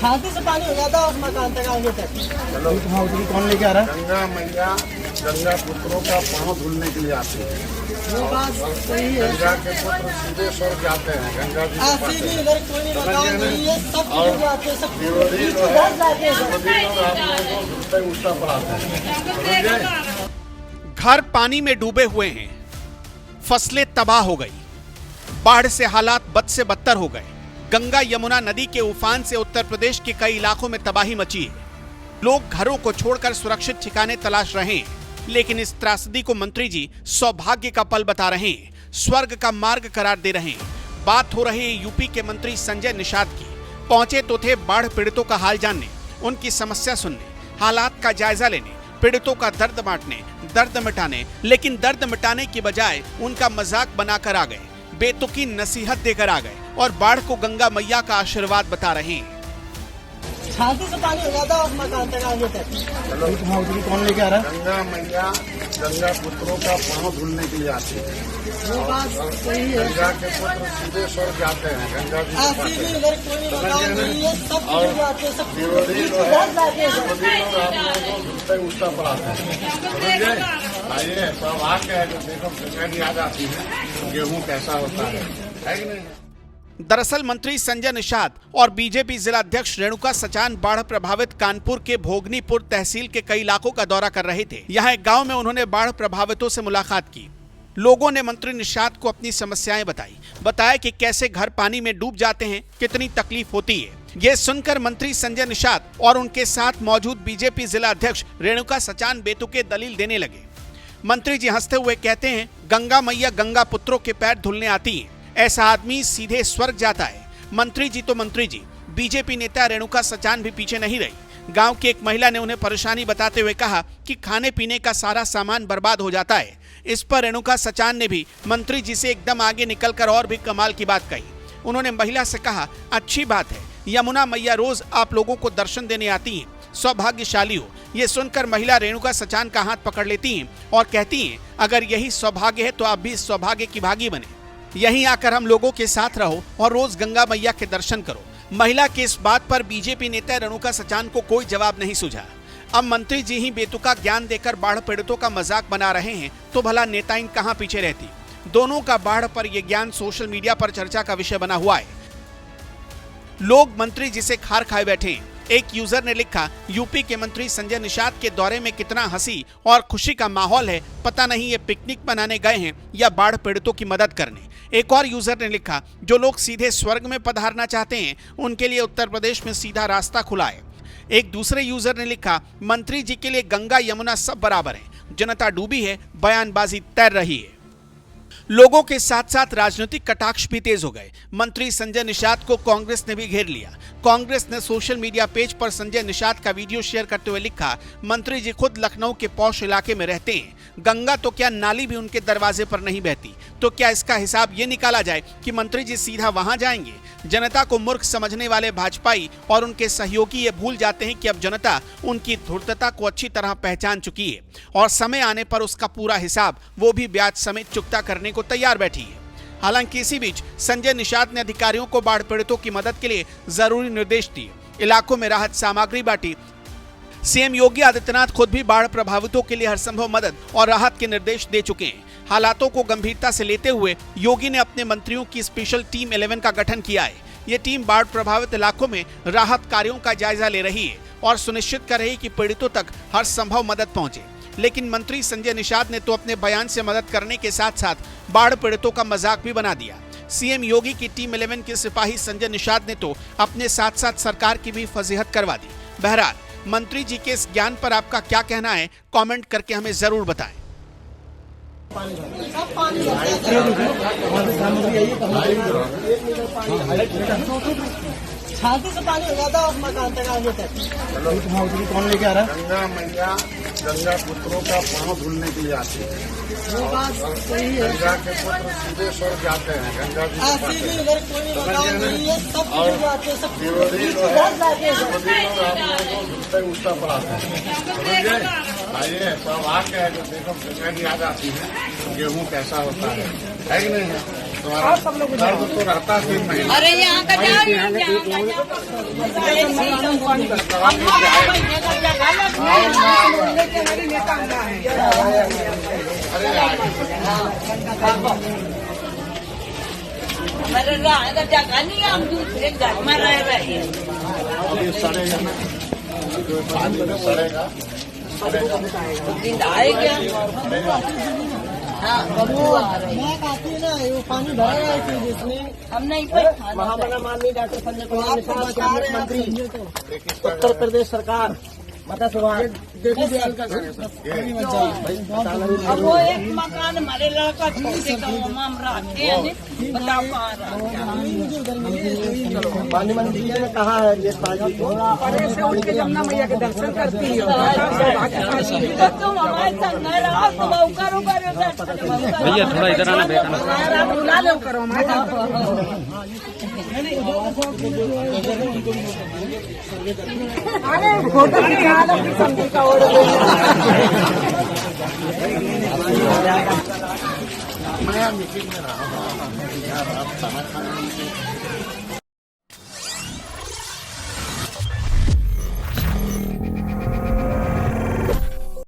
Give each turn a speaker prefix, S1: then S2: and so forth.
S1: छाती से पानी हो जाता है उस मकान तक आगे तक।
S2: चलो कौन लेके आ रहा है?
S3: गंगा मैया गंगा पुत्रों का पाँव धुलने के लिए आती है।
S1: वो बात सही है।
S3: गंगा के पुत्र सीधे स्वर्ग जाते हैं। गंगा जी के पास
S1: सीधे इधर कोई नहीं मकान नहीं है, सब चीज़ जाते हैं, सब
S3: विरोधी जो
S1: इधर जाते हैं।
S3: है विरोधी लोग आप लोगों को उल्टा उल्टा पढ़ाते हैं। समझ गए?
S4: घर पानी में डूबे हुए हैं, फसलें तबाह हो गई, बाढ़ से हालात बद से बदतर हो गए। गंगा यमुना नदी के उफान से उत्तर प्रदेश के कई इलाकों में तबाही मची है। लोग घरों को छोड़कर सुरक्षित ठिकाने तलाश रहे हैं, लेकिन इस त्रासदी को मंत्री जी सौभाग्य का पल बता रहे हैं, स्वर्ग का मार्ग करार दे रहे हैं। बात हो रही है यूपी के मंत्री संजय निषाद की। पहुंचे तो थे बाढ़ पीड़ितों का हाल जानने, उनकी समस्या सुनने, हालात का जायजा लेने, पीड़ितों का दर्द बांटने, दर्द मिटाने, लेकिन दर्द मिटाने की बजाय उनका मजाक बनाकर आ गए, बेतुकी नसीहत देकर आ गए और बाढ़ को गंगा मैया का आशीर्वाद बता रहे हैं।
S1: छाती से पानी हो जाता है उस मकान तक आगे तक।
S3: चलो
S2: कौन लेके आ रहा है?
S3: गंगा मैया गंगा पुत्रों का पाँव धुलने के लिए आती है।
S1: वो बात सही है।
S3: गंगा के पुत्र सीधे स्वर्ग जाते हैं। गंगा जी के पास
S1: सीधे इधर कोई नहीं मकान नहीं है, सब चीज़ जाते हैं, सब
S3: विरोधी जो है
S1: इधर जाते हैं।
S3: विरोधी लोग आप लोगों को उल्टा उल्टा पढ़ाते हैं। समझ गए? आइए सौभाग्य है जो देखो गंगा जी आ जाती है, गेहूँ कैसा होता है कि नहीं?
S4: दरअसल मंत्री संजय निषाद और बीजेपी जिला अध्यक्ष रेणुका सचान बाढ़ प्रभावित कानपुर के भोगनीपुर तहसील के कई इलाकों का दौरा कर रहे थे। यहाँ एक गांव में उन्होंने बाढ़ प्रभावितों से मुलाकात की। लोगों ने मंत्री निषाद को अपनी समस्याएं बताया कि कैसे घर पानी में डूब जाते हैं, कितनी तकलीफ होती है। ये सुनकर मंत्री संजय निषाद और उनके साथ मौजूद बीजेपी जिला अध्यक्ष रेणुका सचान बेतुके दलील देने लगे। मंत्री जी हंसते हुए कहते हैं, गंगा मैया गंगा पुत्रों के पैर धुलने आती है, ऐसा आदमी सीधे स्वर्ग जाता है। मंत्री जी तो मंत्री जी, बीजेपी नेता रेणुका सचान भी पीछे नहीं रही। गांव की एक महिला ने उन्हें परेशानी बताते हुए कहा कि खाने पीने का सारा सामान बर्बाद हो जाता है। इस पर रेणुका सचान ने भी मंत्री जी से एकदम आगे निकलकर और भी कमाल की बात कही। उन्होंने महिला से कहा, अच्छी बात है, यमुना मैया रोज आप लोगों को दर्शन देने आती हैं, सौभाग्यशाली हो। ये सुनकर महिला रेणुका सचान का हाथ पकड़ लेती हैं और कहती हैं, अगर यही सौभाग्य है तो आप भी इस सौभाग्य की भागी बने। यहीं आकर हम लोगों के साथ रहो और रोज गंगा मैया के दर्शन करो। महिला की इस बात पर बीजेपी नेता रेणुका सचान को कोई जवाब नहीं सूझा। अब मंत्री जी ही बेतुका ज्ञान देकर बाढ़ पीड़ितों का मजाक बना रहे हैं तो भला नेताइन कहां पीछे रहती। दोनों का बाढ़ पर यह ज्ञान सोशल मीडिया पर चर्चा का विषय बना हुआ है। लोग मंत्री जी से खार खाए बैठे हैं। एक यूजर ने लिखा, यूपी के मंत्री संजय निषाद के दौरे में कितना हंसी और खुशी का माहौल है, पता नहीं ये पिकनिक मनाने गए हैं या बाढ़ पीड़ितों की मदद करने। एक और यूजर ने लिखा, जो लोग सीधे स्वर्ग में पधारना चाहते हैं उनके लिए उत्तर प्रदेश में सीधा रास्ता खुला है। एक दूसरे यूजर ने लिखा, मंत्री जी के लिए गंगा यमुना सब बराबर है, जनता डूबी है, बयानबाजी तैर रही है। लोगों के साथ साथ राजनीतिक कटाक्ष भी तेज हो गए। मंत्री संजय निषाद को कांग्रेस ने भी घेर लिया। कांग्रेस ने सोशल मीडिया पेज पर संजय निषाद का वीडियो शेयर करते हुए लिखा, मंत्री जी खुद लखनऊ के पौष इलाके में रहते हैं, गंगा तो क्या नाली भी उनके दरवाजे पर नहीं बहती, तो क्या इसका हिसाब ये निकाला जाए कि मंत्री जी सीधा वहां जाएंगे। जनता को मूर्ख समझने वाले भाजपाई और उनके सहयोगी ये भूल जाते हैं कि अब जनता उनकी धूर्तता को अच्छी तरह पहचान चुकी है और समय आने पर उसका पूरा हिसाब वो भी ब्याज समेत चुकता करने को तैयार बैठी है। हालांकि इसी बीच संजय निषाद ने अधिकारियों को बाढ़ पीड़ितों की मदद के लिए जरूरी निर्देश दिए, इलाकों में राहत सामग्री बांटी। सीएम योगी आदित्यनाथ खुद भी बाढ़ प्रभावितों के लिए हर संभव मदद और राहत के निर्देश दे चुके हैं। हालातों को गंभीरता से लेते हुए योगी ने अपने मंत्रियों की स्पेशल टीम 11 का गठन किया है। ये टीम बाढ़ प्रभावित इलाकों में राहत कार्यों का जायजा ले रही है और सुनिश्चित कर रही है कि पीड़ितों तक हर संभव मदद पहुंचे। लेकिन मंत्री संजय निषाद ने तो अपने बयान से मदद करने के साथ साथ बाढ़ पीड़ितों का मजाक भी बना दिया। सीएम योगी की टीम 11 के सिपाही संजय निषाद ने तो अपने साथ साथ सरकार की भी फजीहत करवा दी। बहरहाल मंत्री जी के इस ज्ञान पर आपका क्या कहना है, कमेंट करके हमें जरूर बताएं।
S1: सब पानी छाती से पानी हो जाता है उस मकान तक आगे तक।
S3: चलो
S2: कौन लेके आ रहा है?
S3: गंगा मैया गंगा पुत्रों का पाँव धुलने के लिए आती है।
S1: वो बात सही है।
S3: गंगा के पुत्र सीधे स्वर्ग जाते हैं। गंगा जी के पास
S1: सीधे इधर कोई मकान नहीं है, सब चीज़ जाते हैं, सब
S3: विरोधी जो है
S1: इधर जाते हैं।
S3: विरोधी लोग आप लोगों को उल्टा उल्टा पढ़ाते हैं। समझ गए? आइए सौभाग्य है जो देखो गंगा जी आ जाती है, गेहूँ कैसा होता है कि नहीं? तुम्हारा दर्द तो रहता 3 महीने।
S5: अरे यहाँ का जाओ हमारे जगह नहीं है, हम दूसरे घर में रह रहे हैं।
S3: अभी सड़ेगा ना, जो 5 दिन सड़ेगा
S5: दिन आएगा। हाँ बबू आ रहे हैं।
S1: मैं आती है ना, वो पानी भरा है जिसमें
S5: हम नहीं पे
S1: महामना माननीय डॉक्टर संजय कुमार निषाद कैबिनेट मंत्री उत्तर प्रदेश सरकार मत्स्य विभाग देवी दयाल का घर है सर।
S5: अब वो एक मकान हमारे लड़का छोड़ के गाँव में हम रहते हैं, बताओ कहाँ रहते
S1: माननीय मंत्री जी ने कहा है ये ताजी को उठ के जमुना मैया के दर्शन करती है।
S5: तो तुम हमारे संग नहीं रहो तो बहु करो भैया
S6: थोड़ा इधर आना बेटा
S1: बुला लो करो अरे फोटो खिंचा लो संजय का और
S3: मैं मीटिंग में रहा हूँ यार, आप खाना खाने